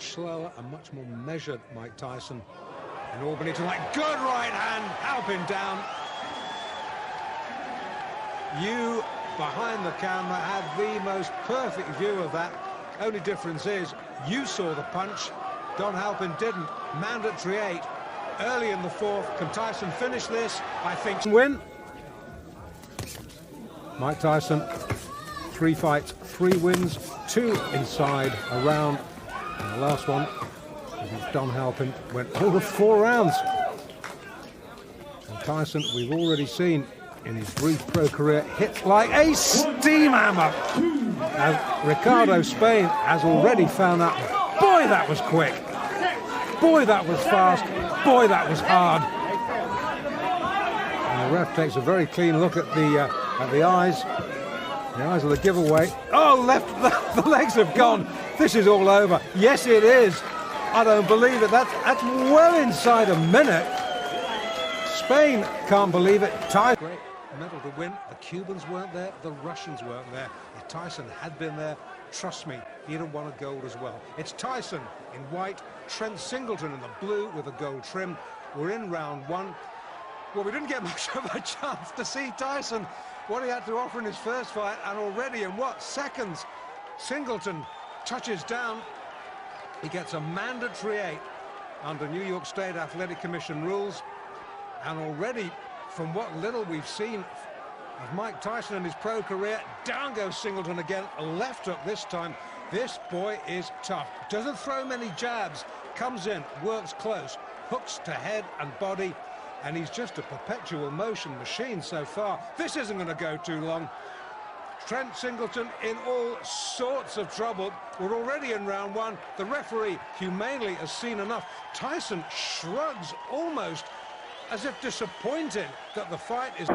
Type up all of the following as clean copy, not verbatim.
much slower and much more measured Mike Tyson. And Albany to like good right hand, Halpin down. You, behind the camera, had the most perfect view of that. Only difference is, you saw the punch, Don Halpin didn't. Mandatory 8, early in the fourth. Can Tyson finish this? I think. Win. Mike Tyson, 3 fights, 3 wins, 2 inside a round. And the last one, Don Halpin, went over 4 rounds. And Tyson, we've already seen in his brief pro career, hits like a steam hammer. As Ricardo, Spain, has already found that. Boy, that was quick. Boy, that was fast. Boy, that was hard. And the ref takes a very clean look at the eyes. The eyes of the giveaway. Oh, the legs have gone. This is all over. Yes, it is. I don't believe it. That's well inside a minute. Spain can't believe it. Great medal to win. The Cubans weren't there. The Russians weren't there. If Tyson had been there, trust me, he'd have won a gold as well. It's Tyson in white, Trent Singleton in the blue with a gold trim. We're in round 1. Well, we didn't get much of a chance to see Tyson, what he had to offer in his first fight, and already in what seconds, Singleton touches down. He gets a mandatory 8 under New York State Athletic Commission rules, and already from what little we've seen of Mike Tyson in his pro career, down goes Singleton again, a left hook this time. This boy is tough, doesn't throw many jabs, comes in, works close, hooks to head and body, and he's just a perpetual motion machine so far. This isn't going to go too long. Trent Singleton in all sorts of trouble. We're already in round 1. The referee humanely has seen enough. Tyson shrugs almost as if disappointed that the fight is...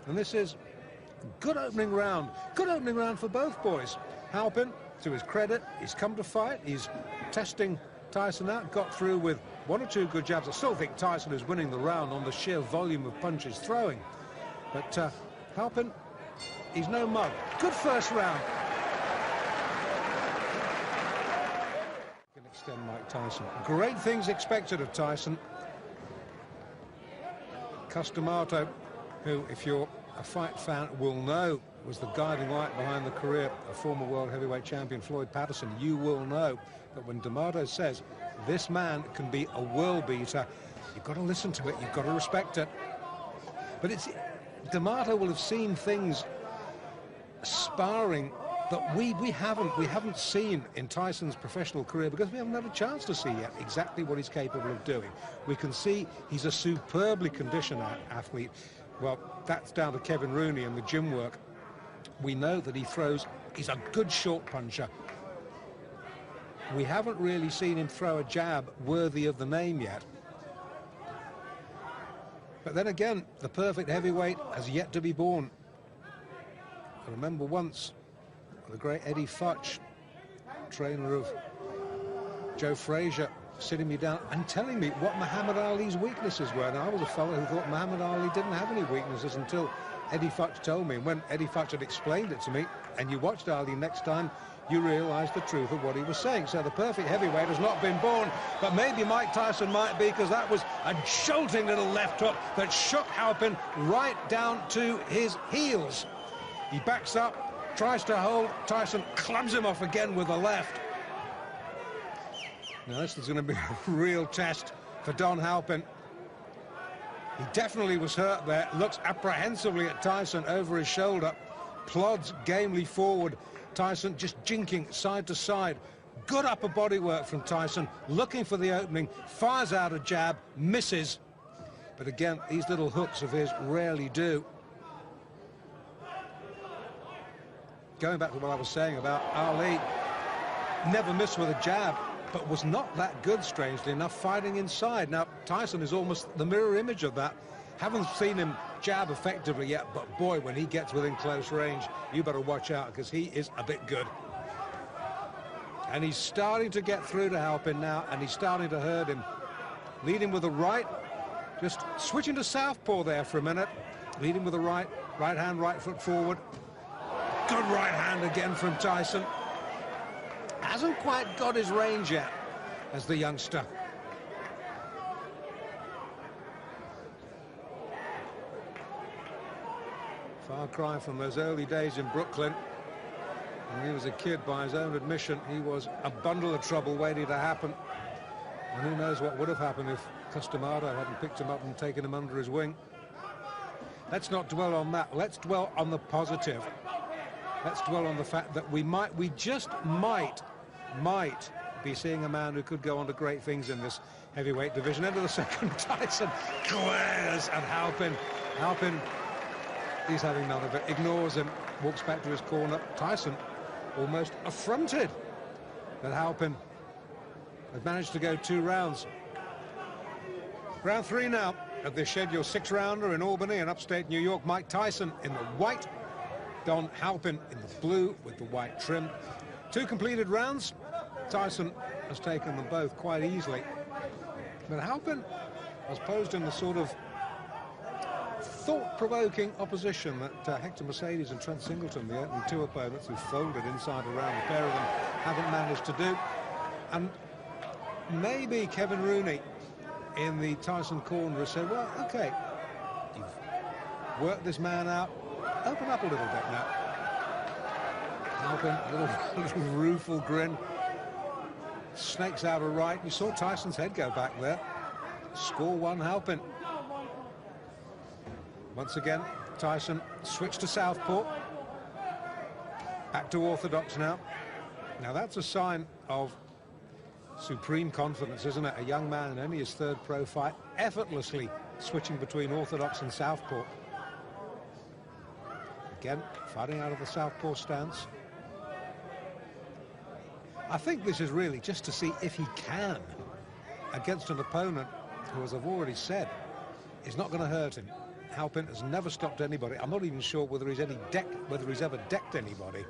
And this is a good opening round. Good opening round for both boys. Halpin, to his credit, he's come to fight. He's testing Tyson out, got through with 1 or 2 good jabs. I still think Tyson is winning the round on the sheer volume of punches throwing. But Halpin, he's no mug. Good first round. Can extend Mike Tyson. Great things expected of Tyson. Customato, who, if you're a fight fan, will know was the guiding light behind the career of former world heavyweight champion Floyd Patterson. You will know that when D'Amato says this man can be a world beater, you've got to listen to it, you've got to respect it. But it's D'Amato will have seen things sparring that we haven't seen in Tyson's professional career, because we haven't had a chance to see yet exactly what he's capable of doing. We can see he's a superbly conditioned athlete. Well, that's down to Kevin Rooney and the gym work. We know that he's a good short puncher. We haven't really seen him throw a jab worthy of the name yet. But then again, the perfect heavyweight has yet to be born. I remember once the great Eddie Futch, trainer of Joe Frazier, sitting me down and telling me what Muhammad Ali's weaknesses were. And I was a fellow who thought Muhammad Ali didn't have any weaknesses until Eddie Futch told me. And when Eddie Futch had explained it to me, and you watched Ali next time, you realised the truth of what he was saying. So the perfect heavyweight has not been born, but maybe Mike Tyson might be, because that was a jolting little left hook that shook Halpin right down to his heels. He backs up, tries to hold. Tyson clubs him off again with the left. Now this is going to be a real test for Don Halpin. He definitely was hurt there. Looks apprehensively at Tyson over his shoulder. Plods gamely forward. Tyson just jinking side to side. Good upper body work from Tyson. Looking for the opening. Fires out a jab. Misses. But again, these little hooks of his rarely do. Going back to what I was saying about Ali. Never missed with a jab, but was not that good, strangely enough, fighting inside. Now, Tyson is almost the mirror image of that. Haven't seen him jab effectively yet, but boy, when he gets within close range, you better watch out, because he is a bit good. And he's starting to get through to Halpin now, and he's starting to hurt him. Leading with the right, just switching to southpaw there for a minute. Leading with the right hand, right foot forward. Good right hand again from Tyson. Hasn't quite got his range yet as the youngster. Far cry from those early days in Brooklyn. When he was a kid, by his own admission, he was a bundle of trouble waiting to happen. And who knows what would have happened if Customado hadn't picked him up and taken him under his wing. Let's not dwell on that. Let's dwell on the positive. Let's dwell on the fact that we just might be seeing a man who could go on to great things in this heavyweight division. End of the second. Tyson glares at Halpin. Halpin, he's having none of it. Ignores him. Walks back to his corner. Tyson almost affronted that Halpin had managed to go 2 rounds. Round 3 now of this scheduled 6-rounder in Albany in upstate New York. Mike Tyson in the white. Don Halpin in the blue with the white trim. 2 completed rounds. Tyson has taken them both quite easily. But Halpin has posed in the sort of thought-provoking opposition that Hector Mercedes and Trent Singleton, the opening 2 opponents who folded inside around, the pair of them haven't managed to do. And maybe Kevin Rooney in the Tyson corner has said, well, okay, you've worked this man out, open up a little bit now. Halpin, a little rueful grin, snakes out a right. You saw Tyson's head go back there. Score 1, Halpin. Once again, Tyson switched to southpaw. Back to orthodox now. Now that's a sign of supreme confidence, isn't it? A young man in only his 3rd pro fight, effortlessly switching between orthodox and southpaw. Again, fighting out of the southpaw stance. I think this is really just to see if he can, against an opponent who, as I've already said, is not going to hurt him. Halpin has never stopped anybody. I'm not even sure whether he's ever decked anybody.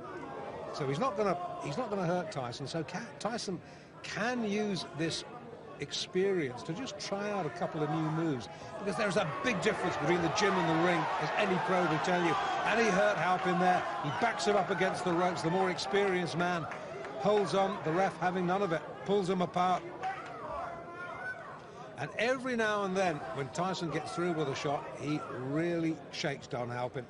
So he's not going to hurt Tyson. So Tyson can use this experience to just try out a couple of new moves, because there's a big difference between the gym and the ring, as any pro will tell you. And he hurt Halpin there. He backs him up against the ropes. The more experienced man holds on, the ref having none of it, pulls him apart. And every now and then, when Tyson gets through with a shot, he really shakes Don Halpin.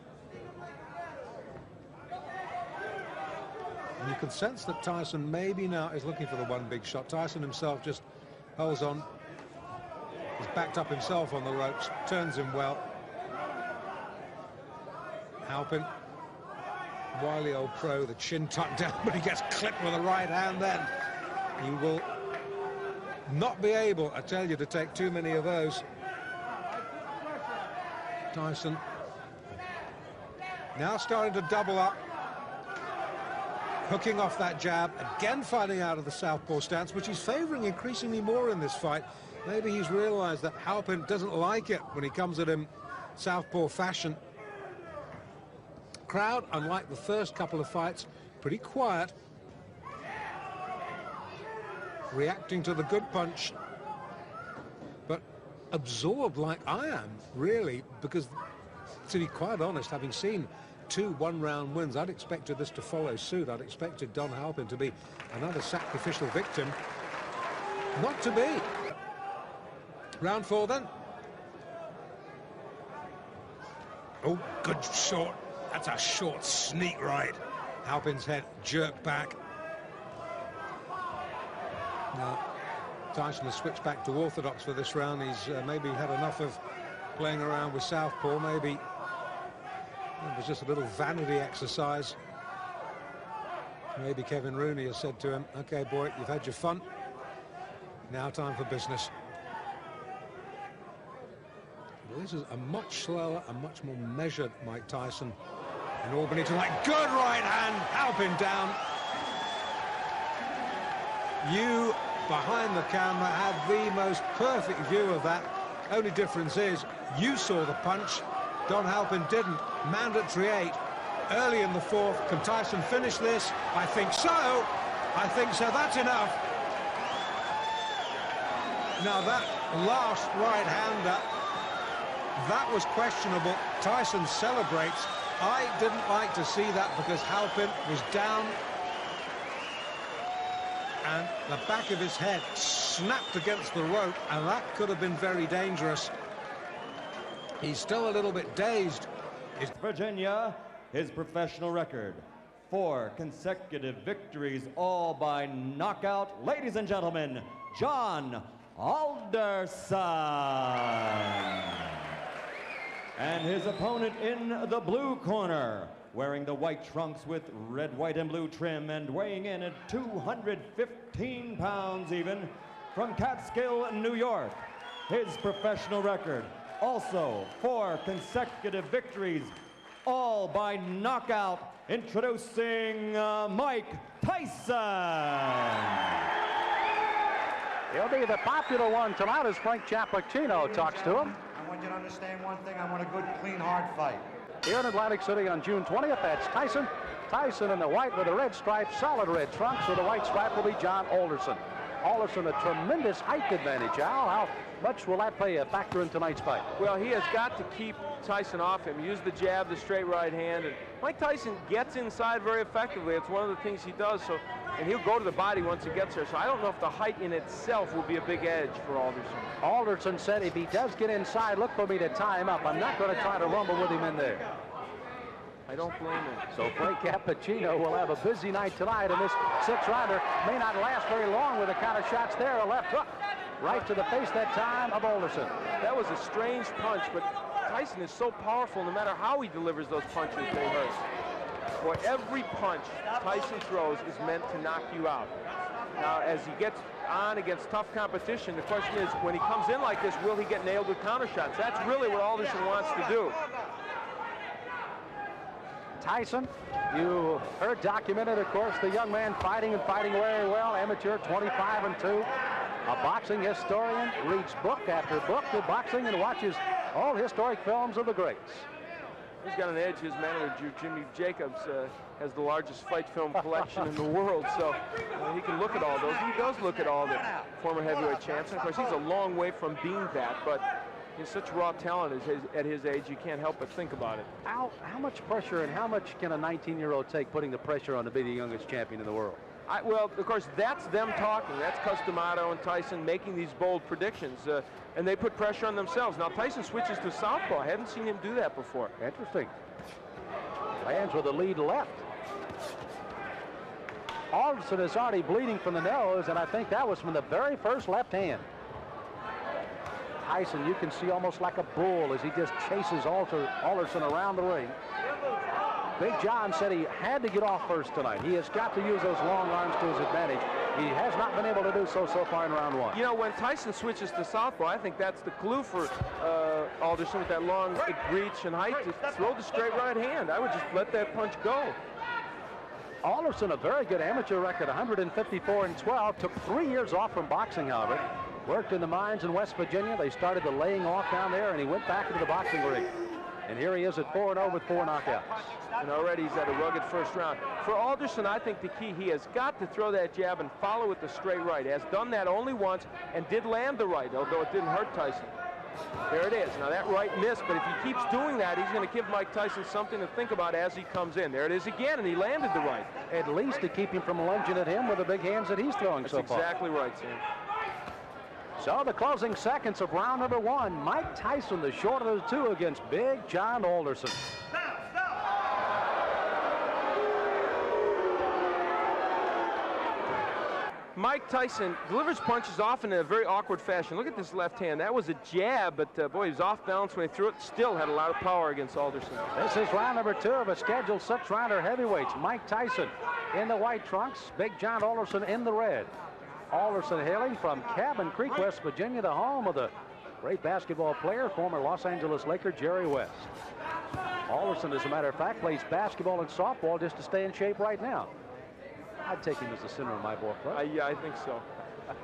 And you can sense that Tyson maybe now is looking for the one big shot. Tyson himself just holds on. He's backed up himself on the ropes, turns him well. Halpin, wily old pro, the chin tucked down, but he gets clipped with the right hand then. He will not be able, I tell you, to take too many of those. Tyson now starting to double up, hooking off that jab, again fighting out of the southpaw stance, which he's favouring increasingly more in this fight. Maybe he's realised that Halpin doesn't like it when he comes at him southpaw fashion. Crowd, unlike the first couple of fights, pretty quiet, reacting to the good punch, but absorbed like I am, really, because, to be quite honest, having seen 2 one-round wins, I'd expected this to follow suit. I'd expected Don Halpin to be another sacrificial victim. Not to be. Round 4 then. Oh, good short That's a short sneak right. Halpin's head jerked back. Now, Tyson has switched back to orthodox for this round. He's maybe had enough of playing around with southpaw. Maybe it was just a little vanity exercise. Maybe Kevin Rooney has said to him, okay, boy, you've had your fun. Now time for business. Well, this is a much slower and much more measured Mike Tyson. And Albany tonight, good right hand, Halpin down. You, behind the camera, had the most perfect view of that. Only difference is, you saw the punch, Don Halpin didn't. Mandatory 8, early in the 4th. Can Tyson finish this? I think so. I think so, that's enough. Now that last right-hander, that was questionable. Tyson celebrates. I didn't like to see that because Halpin was down and the back of his head snapped against the rope, and that could have been very dangerous. He's still a little bit dazed. Virginia, his professional record, 4 consecutive victories, all by knockout. Ladies and gentlemen, John Alderson. And his opponent in the blue corner, wearing the white trunks with red, white, and blue trim, and weighing in at 215 pounds even, from Catskill, New York. His professional record, also 4 consecutive victories, all by knockout. Introducing Mike Tyson. He'll be the popular one tonight as Frank Chappellino talks to him. I want you to understand one thing. I want a good, clean, hard fight. Here in Atlantic City on June 20th, that's Tyson. Tyson in the white with a red stripe, solid red trunks. With the white stripe will be John Alderson. Alderson, a tremendous height advantage. Al, how much will that play a factor in tonight's fight? Well, he has got to keep Tyson off him. Use the jab, the straight right hand. And Mike Tyson gets inside very effectively. It's one of the things he does. So, and he'll go to the body once he gets there. So I don't know if the height in itself will be a big edge for Alderson. Alderson said if he does get inside, look for me to tie him up. I'm not going to try to rumble with him in there. I don't blame him. So Frank Chappellino will have a busy night tonight, and this 6-rounder may not last very long with the kind of shots there. A left hook right to the face that time of Alderson. That was a strange punch, but Tyson is so powerful. No matter how he delivers those punches, they hurt. Boy, every punch Tyson throws is meant to knock you out. Now, as he gets on against tough competition, the question is, when he comes in like this, will he get nailed with counter shots? That's really what Alderson wants to do. Tyson, you heard documented, of course, the young man fighting and fighting very well, amateur 25-2, a boxing historian, reads book after book of boxing and watches all historic films of the greats. He's got an edge. His manager, Jimmy Jacobs, has the largest fight film collection in the world, so he can look at all those. He does look at all the former heavyweight champs, and of course, he's a long way from being that, but he's such raw talent at his age, you can't help but think about it. How much pressure and how much can a 19-year-old take putting the pressure on to be the youngest champion in the world? Well, of course, that's them talking. That's Customato and Tyson making these bold predictions, and they put pressure on themselves. Now, Tyson switches to southpaw. I haven't seen him do that before. Interesting. Lands with a lead left. Alderson is already bleeding from the nose, and I think that was from the very first left hand. Tyson, you can see almost like a bull as he just chases Alderson around the ring. Big John said he had to get off first tonight. He has got to use those long arms to his advantage. He has not been able to do so far in round 1. You know, when Tyson switches to southpaw, I think that's the clue for Alderson with that long reach and height to throw the straight right hand. I would just let that punch go. Alderson, a very good amateur record, 154-12. Took 3 years off from boxing, however. Worked in the mines in West Virginia. They started the laying off down there, and he went back into the boxing ring. And here he is at 4-0 with 4 knockouts. And already he's had a rugged first round. For Alderson, I think the key, he has got to throw that jab and follow with the straight right. Has done that only once and did land the right, although it didn't hurt Tyson. There it is. Now that right missed, but if he keeps doing that, he's going to give Mike Tyson something to think about as he comes in. There it is again, and he landed the right. At least to keep him from lunging at him with the big hands that he's throwing so far. That's exactly right, Sam. So the closing seconds of round number 1. Mike Tyson, the shorter of the two, against Big John Alderson. Mike Tyson delivers punches often in a very awkward fashion. Look at this left hand. That was a jab, but boy, he was off balance when he threw it. Still had a lot of power against Alderson. This is round number 2 of a scheduled 6-rounder heavyweights. Mike Tyson in the white trunks, Big John Alderson in the red. Alderson hailing from Cabin Creek, West Virginia, the home of the great basketball player, former Los Angeles Laker Jerry West. Alderson, as a matter of fact, plays basketball and softball just to stay in shape right now. I'd take him as the center of my ball club. Yeah, I think so.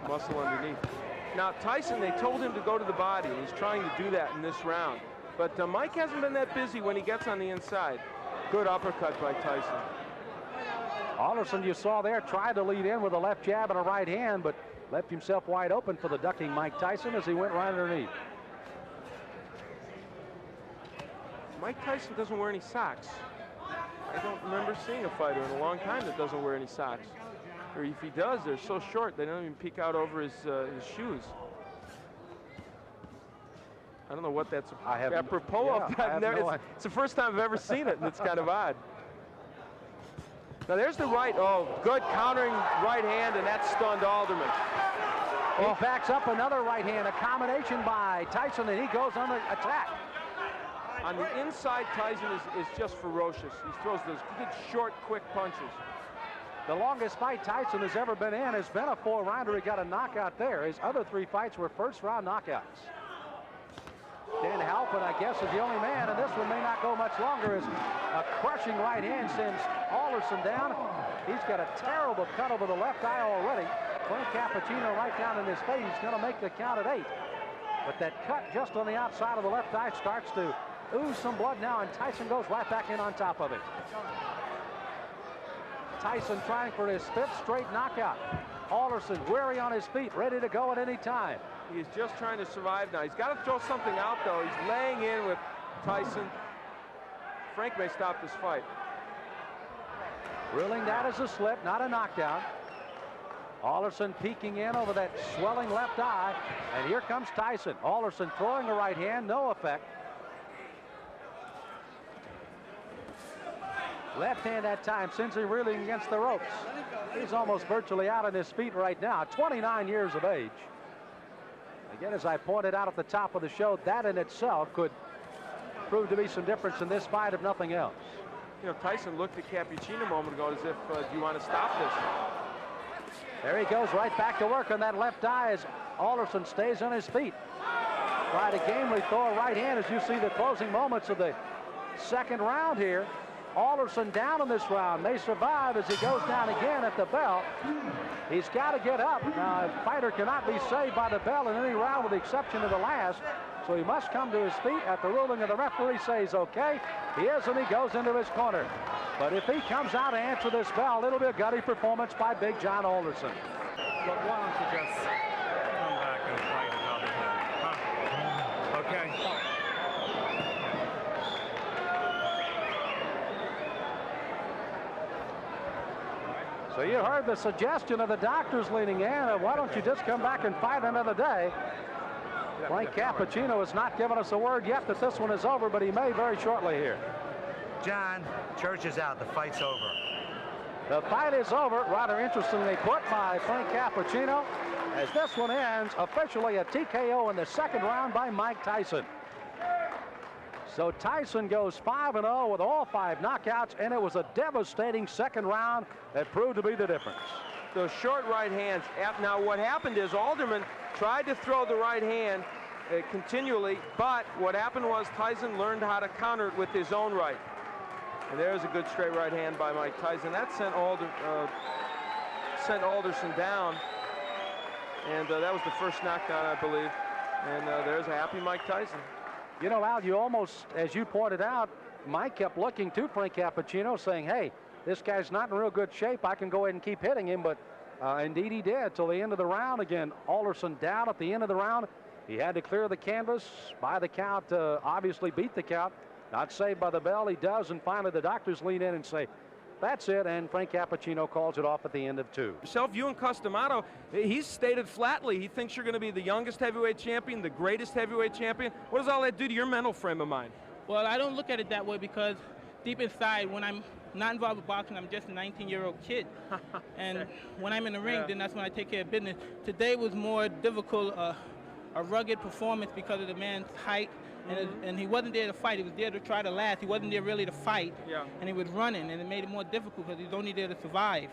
Muscle underneath. Now, Tyson, they told him to go to the body, and he's trying to do that in this round. But Mike hasn't been that busy when he gets on the inside. Good uppercut by Tyson. Alderson, you saw there, tried to lead in with a left jab and a right hand, but left himself wide open for the ducking Mike Tyson as he went right underneath. Mike Tyson doesn't wear any socks. I don't remember seeing a fighter in a long time that doesn't wear any socks. Or if he does, they're so short they don't even peek out over his shoes. I don't know what that's apropos of. It's the first time I've ever seen it, and it's kind of odd. Now there's the right. Oh, good countering right hand, and that stunned Alderman. He backs up another right hand, a combination by Tyson, and he goes on the attack. On the inside, Tyson is just ferocious. He throws those good, short, quick punches. The longest fight Tyson has ever been in has been a 4-rounder. He got a knockout there. His other 3 fights were first-round knockouts. Dan Halpin, I guess, is the only man, and this one may not go much longer, as a crushing right hand sends Alderson down. He's got a terrible cut over the left eye already. Frank Cappuccino right down in his face. He's going to make the count at 8. But that cut just on the outside of the left eye starts to ooze some blood now, and Tyson goes right back in on top of it. Tyson trying for his 5th straight knockout. Alderson weary on his feet, ready to go at any time. He's just trying to survive now. He's got to throw something out, though. He's laying in with Tyson. Frank may stop this fight. Ruling that as a slip, not a knockdown. Alderson peeking in over that swelling left eye, and here comes Tyson. Alderson throwing a right hand, no effect. Left hand that time, sends him reeling against the ropes. He's almost virtually out on his feet right now, 29 years of age. Again, as I pointed out at the top of the show, that in itself could prove to be some difference in this fight, if nothing else. You know, Tyson looked at Cappuccino a moment ago as if, do you want to stop this? There he goes right back to work on that left eye as Alderson stays on his feet. Try to gamely throw a right hand as you see the closing moments of the 2nd round here. Alderson down in this round, may survive as he goes down again at the bell. He's got to get up. Now, a fighter cannot be saved by the bell in any round with the exception of the last, so he must come to his feet at the ruling of the referee says okay. He is, and he goes into his corner. But if he comes out to answer this bell, it'll be a gutty performance by Big John Alderson. Look, why don't you just come back and fight another day, huh? Okay? So you heard the suggestion of the doctors leaning in. Why don't you just come back and fight another day? Frank Cappuccino has not given us a word yet that this one is over, but he may very shortly here. John, church is out. The fight's over. The fight is over, rather interestingly put by Frank Cappuccino, as this one ends officially a TKO in the 2nd round by Mike Tyson. So Tyson goes 5-0 with all 5 knockouts, and it was a devastating 2nd round that proved to be the difference. Those short right hands. Now what happened is Alderman tried to throw the right hand continually, but what happened was Tyson learned how to counter it with his own right. And there's a good straight right hand by Mike Tyson. That sent Alderson down, and that was the first knockdown, I believe. And there's a happy Mike Tyson. You know, Al, you almost, as you pointed out, Mike kept looking to Frank Cappuccino saying, hey, this guy's not in real good shape. I can go ahead and keep hitting him, but indeed he did till the end of the round. Again, Alderson down at the end of the round. He had to clear the canvas by the count, obviously beat the count. Not saved by the bell. He does, and finally the doctors lean in and say, that's it, and Frank Cappuccino calls it off at the end of 2. Yourself, you and Customato, he's stated flatly he thinks you're going to be the youngest heavyweight champion, the greatest heavyweight champion. What does all that do to your mental frame of mind? Well, I don't look at it that way because deep inside, when I'm not involved with boxing. I'm just a 19-year-old kid. And when I'm in the ring, then that's when I take care of business. Today was more difficult, a rugged performance because of the man's height. And he wasn't there to fight. He was there to try to last. He wasn't there really to fight. And he was running, and it made it more difficult because he was only there to survive.